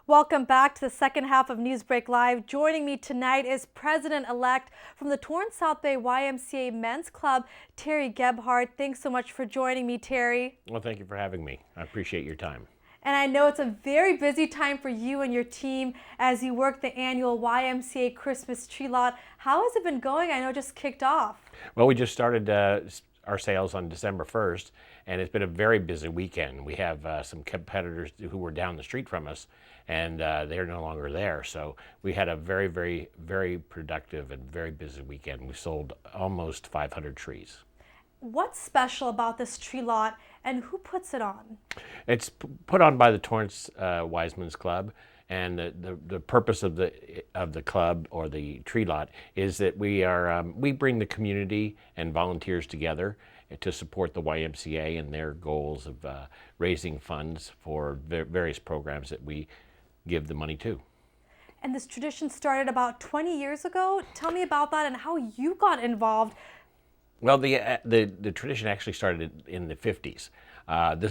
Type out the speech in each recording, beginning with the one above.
Welcome back to the second half of NewsBreak Live. Joining me tonight is President-elect from the Torrance South Bay YMCA Men's Club, Terry Gebhard. Thanks so much for joining me, Terry. Well, thank you for having me. I appreciate your time. And I know it's a very busy time for you and your team as you work the annual YMCA Christmas tree lot. How has it been going? I know it just kicked off. Well, we just started our sales on December 1st, and it's been a very busy weekend. We have some competitors who were down the street from us, and they're no longer there. So we had a very, very, very productive and very busy weekend. We sold almost 500 trees. What's special about this tree lot, and who puts it on? It's put on by the Torrance Wiseman's Club, and the purpose of the club or the tree lot is that we bring the community and volunteers together to support the YMCA and their goals of raising funds for various programs that we give the money to. And this tradition started about 20 years ago. Tell me about that and how you got involved. Well, the tradition actually started in the 50s.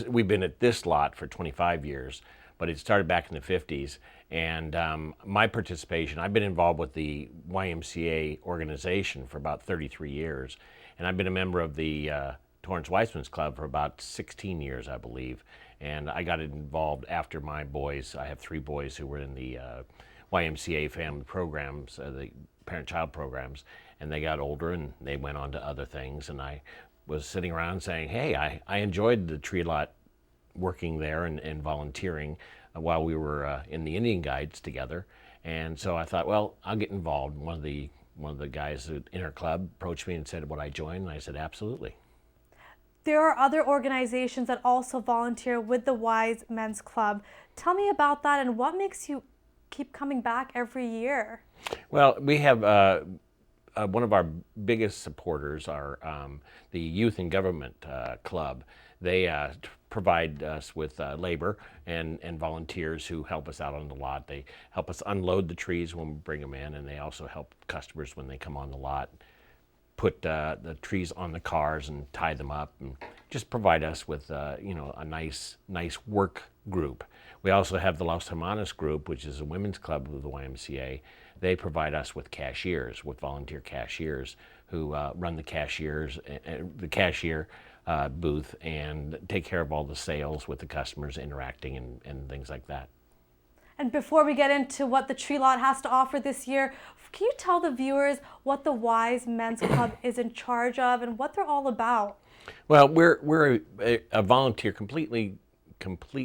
We've been at this lot for 25 years, but it started back in the 50s. And my participation, I've been involved with the YMCA organization for about 33 years. And I've been a member of the Torrance Wiseman's Club for about 16 years, I believe. And I got involved after my boys. I have 3 boys who were in the YMCA family programs, the parent-child programs, and they got older and they went on to other things. And I was sitting around saying, hey, I enjoyed the tree lot working there and volunteering while we were in the Indian Guides together. And so I thought, well, I'll get involved. One of the guys in our club approached me and said, would I join? And I said, absolutely. There are other organizations that also volunteer with the Wise Men's Club. Tell me about that and what makes you keep coming back every year? Well, we have one of our biggest supporters are the Youth and Government Club. They provide us with labor and volunteers who help us out on the lot. They help us unload the trees when we bring them in, and they also help customers when they come on the lot, put the trees on the cars and tie them up, and just provide us with a nice work group. We also have the Los Hermanos group, which is a women's club of the YMCA. They provide us with cashiers, with volunteer cashiers who run the cashier booth and take care of all the sales with the customers interacting and things like that. And before we get into what the tree lot has to offer this year, can you tell the viewers what the Wise Men's Club is in charge of and what they're all about? Well, we're a volunteer, complete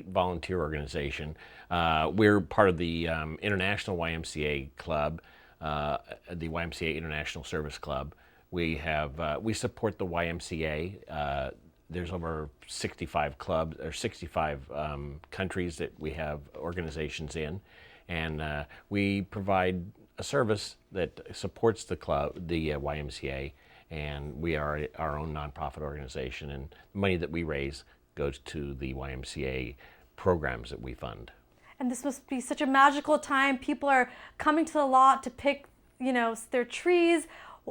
volunteer organization. We're part of the International YMCA Club, the YMCA International Service Club. We support the YMCA. There's over 65 clubs or 65 countries that we have organizations in, and we provide a service that supports the club, the YMCA, and we are our own nonprofit organization, and the money that we raise goes to the YMCA programs that we fund. And this must be such a magical time. People are coming to the lot to pick, their trees.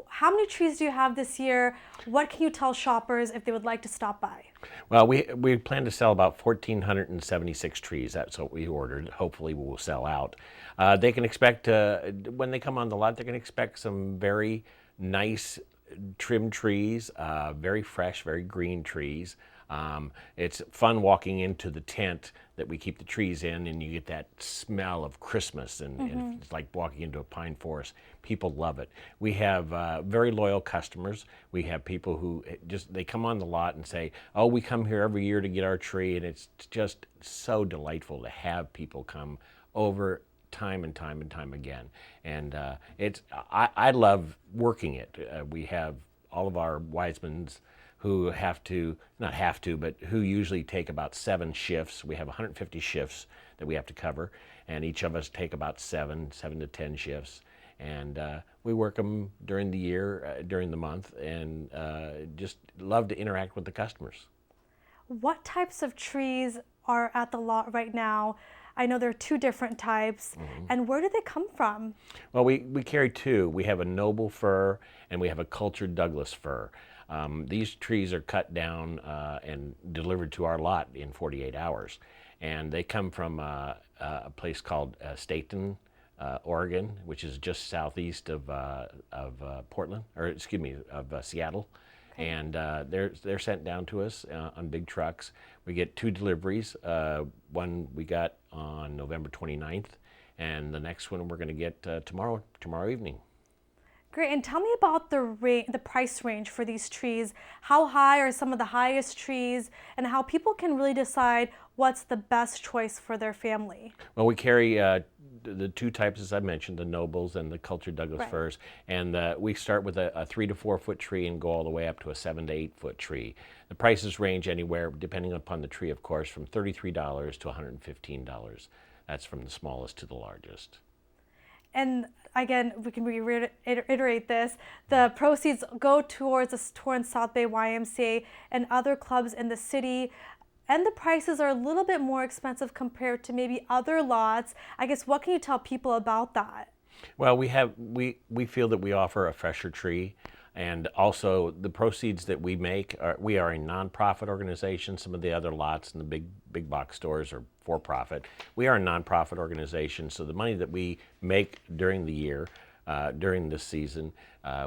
How many trees do you have this year? What can you tell shoppers if they would like to stop by? Well, we plan to sell about 1,476 trees. That's what we ordered. Hopefully we will sell out. They can expect, when they come on the lot, they can expect some very nice trimmed trees, very fresh, very green trees. It's fun walking into the tent that we keep the trees in, and you get that smell of Christmas, and it's like walking into a pine forest. People love it. We have very loyal customers. We have people who they come on the lot and say, oh, we come here every year to get our tree, and it's just so delightful to have people come over time and time and time again. And I love working it. We have all of our Wisemans who but who usually take about 7 shifts. We have 150 shifts that we have to cover, and each of us take about 7 to 10 shifts. And we work them during the year, during the month, and just love to interact with the customers. What types of trees are at the lot right now? I know there are 2 different types, and where do they come from? Well, we carry 2. We have a noble fir and we have a cultured Douglas fir. These trees are cut down and delivered to our lot in 48 hours. and they come from a place called Staten, Oregon, which is just southeast of Portland, or excuse me, of Seattle. Okay. And they're sent down to us on big trucks. We get 2 deliveries. One we got on November 29th, and the next one we're going to get tomorrow evening. Great, and tell me about the price range for these trees. How high are some of the highest trees, and how people can really decide what's the best choice for their family? Well, we carry the 2 types, as I mentioned, the nobles and the cultured Douglas firs, and we start with a 3 to 4 foot tree and go all the way up to a 7 to 8 foot tree. The prices range anywhere, depending upon the tree, of course, from $33 to $115. That's from the smallest to the largest. And again, we can reiterate this, the proceeds go towards the Torrance South Bay YMCA and other clubs in the city, and the prices are a little bit more expensive compared to maybe other lots. I guess, what can you tell people about that? Well, we feel that we offer a fresher tree, and also the proceeds that we make, we are a nonprofit organization. Some of the other lots in the big box stores are for profit. We are a nonprofit organization, so the money that we make during the year, during this season,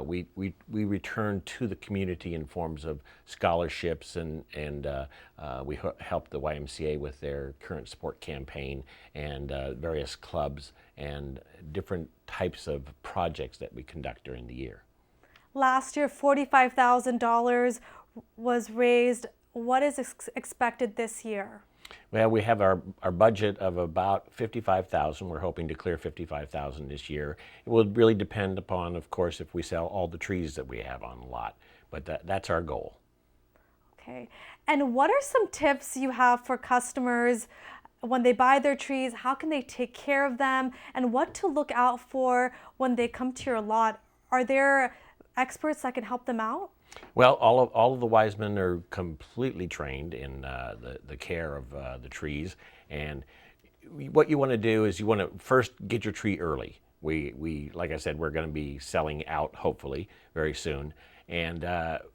we return to the community in forms of scholarships, and we help the YMCA with their current support campaign, and various clubs and different types of projects that we conduct during the year. Last year, $45,000 was raised. What is expected this year? Well, we have our budget of about $55,000. We're hoping to clear $55,000 this year. It will really depend upon, of course, if we sell all the trees that we have on the lot, but that's our goal. Okay. And what are some tips you have for customers when they buy their trees? How can they take care of them, and what to look out for when they come to your lot? Are there experts that can help them out? Well, all of the wise men are completely trained in the care of the trees, and what you want to do is you want to first get your tree early. We like I said, we're going to be selling out hopefully very soon, and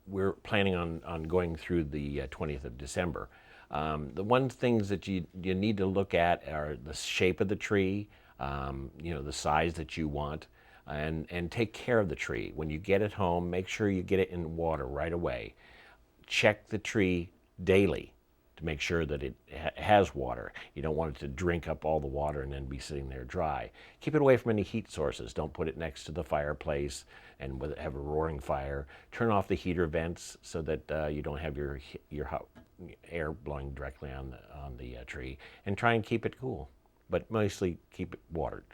we're planning on going through the 20th of December. The one things that you need to look at are the shape of the tree, the size that you want. And take care of the tree. When you get it home, make sure you get it in water right away. Check the tree daily to make sure that it has water. You don't want it to drink up all the water and then be sitting there dry. Keep it away from any heat sources. Don't put it next to the fireplace and have a roaring fire. Turn off the heater vents so that you don't have your hot air blowing directly on the tree. And try and keep it cool, but mostly keep it watered.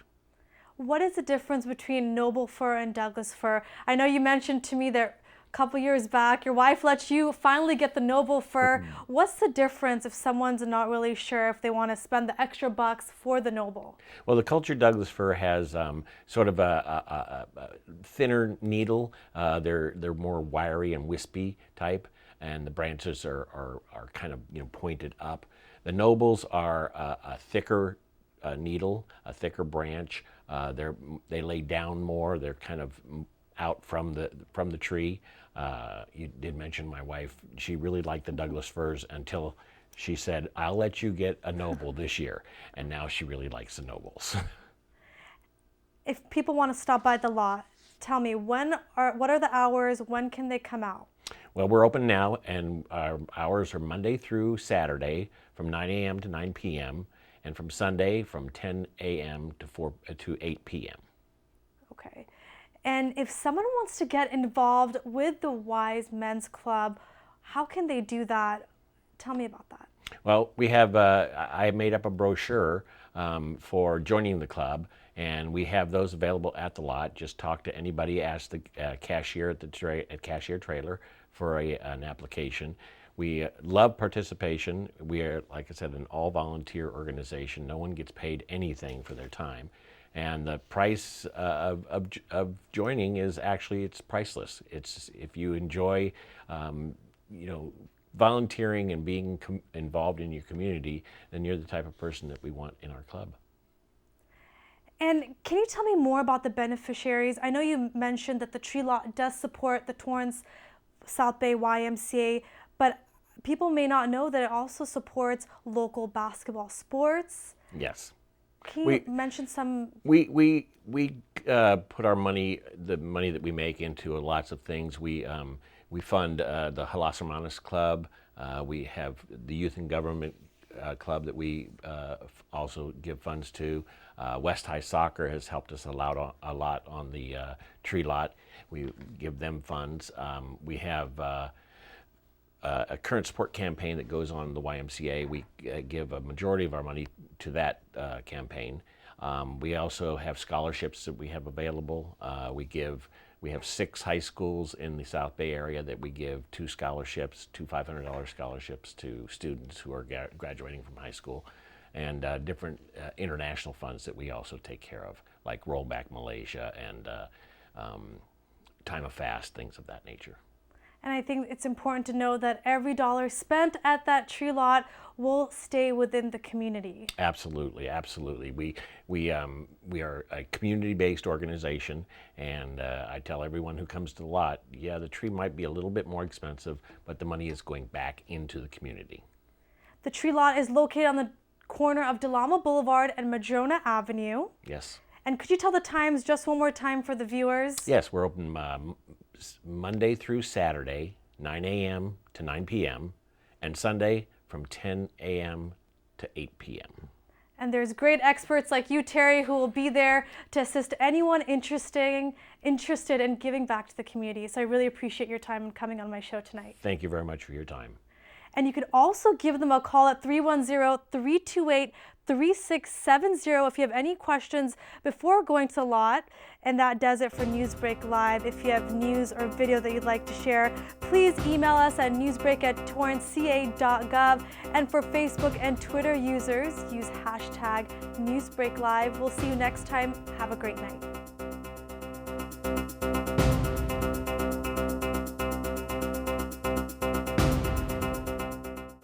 What is the difference between noble fir and Douglas fir? I know you mentioned to me that a couple years back your wife let you finally get the noble fir. What's the difference if someone's not really sure if they want to spend the extra bucks for the noble? Well, the cultured Douglas fir has sort of a thinner needle. They're more wiry and wispy type, and the branches are kind of pointed up. The nobles are a thicker needle, a thicker branch. They lay down more. They're kind of out from the tree. You did mention my wife. She really liked the Douglas firs until she said, "I'll let you get a noble this year," and now she really likes the nobles. If people want to stop by the lot, tell me what are the hours? When can they come out? Well, we're open now, and our hours are Monday through Saturday from 9 a.m. to 9 p.m. and from Sunday from 10 a.m. to 8 p.m. Okay. And if someone wants to get involved with the Wise Men's Club, how can they do that? Tell me about that. Well, we have, I made up a brochure for joining the club, and we have those available at the lot. Just talk to anybody, ask the cashier at Cashier Trailer for an application. We love participation. We are, like I said, an all-volunteer organization. No one gets paid anything for their time. And the price of joining is actually, it's priceless. It's, if you enjoy, volunteering and being involved in your community, then you're the type of person that we want in our club. And can you tell me more about the beneficiaries? I know you mentioned that the tree lot does support the Torrance South Bay YMCA, but people may not know that it also supports local basketball sports. Yes. Can you mention some? We put our money, the money that we make, into lots of things. We fund the Halas Hermanos Club. We have the Youth and Government Club that we also give funds to. West High Soccer has helped us a lot on the tree lot. We give them funds. We have a current support campaign that goes on in the YMCA. We give a majority of our money to that campaign. We also have scholarships that we have available. We have 6 high schools in the South Bay area that we give 2 scholarships, 2 $500 scholarships to students who are graduating from high school, and different international funds that we also take care of, like Rollback Malaysia and Time of Fast, things of that nature. And I think it's important to know that every dollar spent at that tree lot will stay within the community. Absolutely, absolutely. We are a community-based organization, and I tell everyone who comes to the lot, yeah, the tree might be a little bit more expensive, but the money is going back into the community. The tree lot is located on the corner of Delama Boulevard and Madrona Avenue. Yes. And could you tell the times just one more time for the viewers? Yes, we're open Monday through Saturday, 9 a.m. to 9 p.m., and Sunday from 10 a.m. to 8 p.m. And there's great experts like you, Terry, who will be there to assist anyone interested in giving back to the community. So I really appreciate your time and coming on my show tonight. Thank you very much for your time. And you could also give them a call at 310-328-3670 if you have any questions before going to the lot. And that does it for NewsBreak Live. If you have news or video that you'd like to share, please email us at newsbreak@torranceca.gov. And for Facebook and Twitter users, use hashtag NewsBreakLive. We'll see you next time. Have a great night.